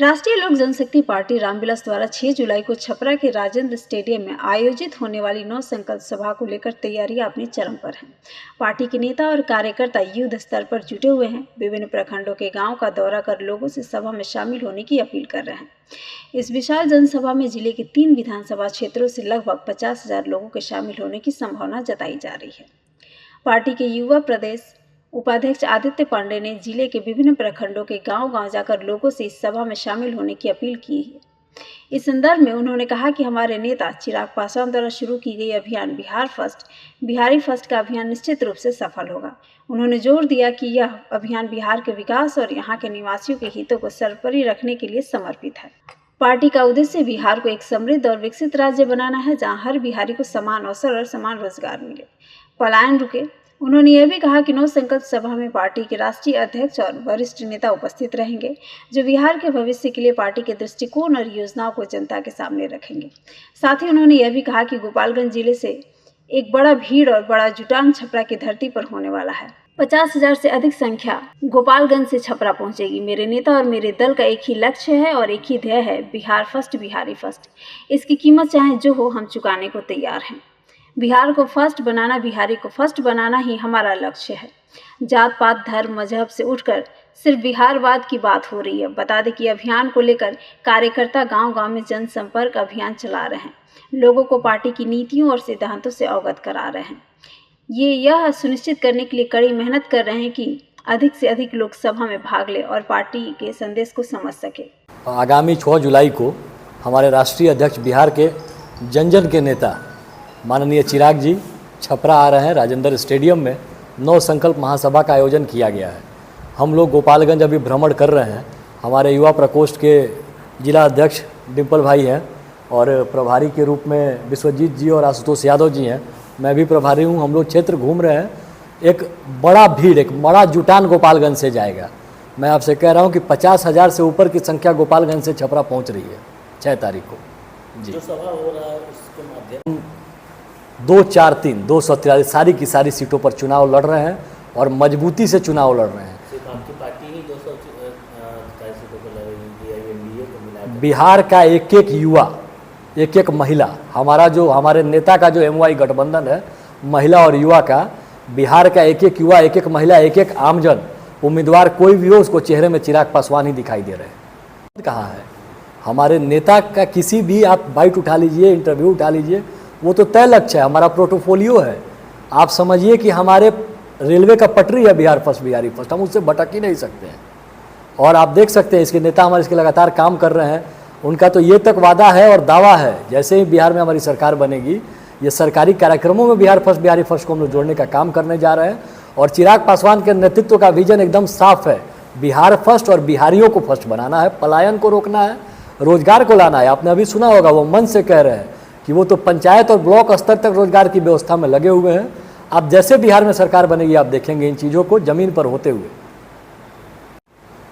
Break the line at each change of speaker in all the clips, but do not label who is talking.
राष्ट्रीय लोक जनशक्ति पार्टी रामविलास द्वारा 6 जुलाई को छपरा के राजेंद्र स्टेडियम में आयोजित होने वाली 9 संकल्प सभा को लेकर तैयारियां अपने चरम पर हैं। पार्टी के नेता और कार्यकर्ता युद्ध स्तर पर जुटे हुए हैं। विभिन्न प्रखंडों के गांव का दौरा कर लोगों से सभा में शामिल होने की अपील कर रहे हैं। इस विशाल जनसभा में जिले के 3 विधानसभा क्षेत्रों से लगभग 50,000 लोगों के शामिल होने की संभावना जताई जा रही है। पार्टी के युवा प्रदेश उपाध्यक्ष आदित्य पांडे ने जिले के विभिन्न प्रखंडों के गांव-गांव जाकर लोगों से इस सभा में शामिल होने की अपील की है। इस संदर्भ में उन्होंने कहा कि हमारे नेता चिराग पासवान द्वारा शुरू की गई अभियान बिहार फर्स्ट, बिहारी फर्स्ट का अभियान निश्चित रूप से सफल होगा। उन्होंने जोर दिया कि यह अभियान बिहार के विकास और यहाँ के निवासियों के हितों को सर्वोपरि रखने के लिए समर्पित है। पार्टी का उद्देश्य बिहार को एक समृद्ध और विकसित राज्य बनाना है, जहाँ हर बिहारी को समान अवसर और समान रोजगार मिले, पलायन रुके। उन्होंने यह भी कहा कि 9 संकल्प सभा में पार्टी के राष्ट्रीय अध्यक्ष और वरिष्ठ नेता उपस्थित रहेंगे, जो बिहार के भविष्य के लिए पार्टी के दृष्टिकोण और योजनाओं को जनता के सामने रखेंगे। साथ ही उन्होंने यह भी कहा कि गोपालगंज जिले से एक बड़ा भीड़ और बड़ा जुटान छपरा की धरती पर होने वाला है। 50,000 से अधिक संख्या गोपालगंज से छपरा पहुंचेगी। मेरे नेता और मेरे दल का एक ही लक्ष्य है और एक ही ध्येय है, बिहार फर्स्ट, बिहारी फर्स्ट। इसकी कीमत चाहे जो हो, हम चुकाने को तैयार हैं। बिहार को फर्स्ट बनाना, बिहारी को फर्स्ट बनाना ही हमारा लक्ष्य है। जात पात, धर्म, मजहब से उठकर सिर्फ बिहारवाद की बात हो रही है। बता दें कि अभियान को लेकर कार्यकर्ता गांव-गांव में जनसंपर्क अभियान चला रहे हैं, लोगों को पार्टी की नीतियों और सिद्धांतों से अवगत करा रहे हैं। यह सुनिश्चित करने के लिए कड़ी मेहनत कर रहे हैं कि अधिक से अधिक लोग सभा में भाग लें और पार्टी के संदेश को समझ सके।
आगामी 6 जुलाई को हमारे राष्ट्रीय अध्यक्ष, बिहार के जन जन के नेता माननीय चिराग जी छपरा आ रहे हैं। राजेंद्र स्टेडियम में 9 संकल्प महासभा का आयोजन किया गया है। हम लोग गोपालगंज अभी भ्रमण कर रहे हैं। हमारे युवा प्रकोष्ठ के जिला अध्यक्ष डिम्पल भाई हैं और प्रभारी के रूप में विश्वजीत जी और आशुतोष यादव जी हैं। मैं भी प्रभारी हूँ। हम लोग क्षेत्र घूम रहे हैं। एक बड़ा भीड़, एक बड़ा जुटान गोपालगंज से जाएगा। मैं आपसे कह रहा हूँ कि 50,000 से ऊपर की संख्या गोपालगंज से छपरा पहुँच रही है 6 तारीख को। जी, जो सभा हो रहा है उसके माध्यम 243 सारी की सारी सीटों पर चुनाव लड़ रहे हैं और मजबूती से चुनाव लड़ रहे हैं।
सिर्फ आपकी पार्टी ही 243 सीटों पर लड़ रही है, एनडीए को मिला।
बिहार का एक एक युवा, एक एक महिला, हमारे नेता का जो एमवाई गठबंधन है, महिला और युवा का, बिहार का एक एक युवा, एक एक महिला, एक एक आमजन उम्मीदवार कोई भी हो, उसको चेहरे में चिराग पासवान ही दिखाई दे रहे हैं। कहा है हमारे नेता का, किसी भी आप बाइट उठा लीजिए, इंटरव्यू उठा लीजिए, वो तो तय लक्ष्य है, हमारा प्रोटोफोलियो है। आप समझिए कि हमारे रेलवे का पटरी है बिहार फर्स्ट, बिहारी फर्स्ट, हम उससे भटक ही नहीं सकते हैं। और आप देख सकते हैं इसके नेता हमारे इसके लगातार काम कर रहे हैं। उनका तो ये तक वादा है और दावा है, जैसे ही बिहार में हमारी सरकार बनेगी, ये सरकारी कार्यक्रमों में बिहार फर्स्ट, बिहारी फर्स्ट को हम लोग जोड़ने का काम करने जा रहे हैं। और चिराग पासवान के नेतृत्व का विजन एकदम साफ है, बिहार फर्स्ट और बिहारियों को फर्स्ट बनाना है, पलायन को रोकना है, रोजगार को लाना है। आपने अभी सुना होगा, वो मन से कह रहे हैं कि वो तो पंचायत और ब्लॉक स्तर तक रोजगार की व्यवस्था में लगे हुए हैं। अब जैसे बिहार में सरकार बनेगी, आप देखेंगे इन चीज़ों को जमीन पर होते हुए।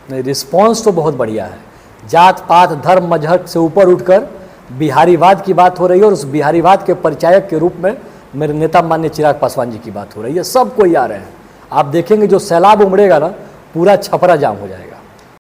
नहीं, रिस्पॉन्स तो बहुत बढ़िया है। जात पात, धर्म, मजहब से ऊपर उठकर बिहारीवाद की बात हो रही है और उस बिहारीवाद के परिचायक के रूप में मेरे नेता माननीय चिराग पासवान जी की बात हो रही है। सब कोई आ रहे हैं। आप देखेंगे जो सैलाब उमड़ेगा ना, पूरा छपरा जाम हो जाएगा।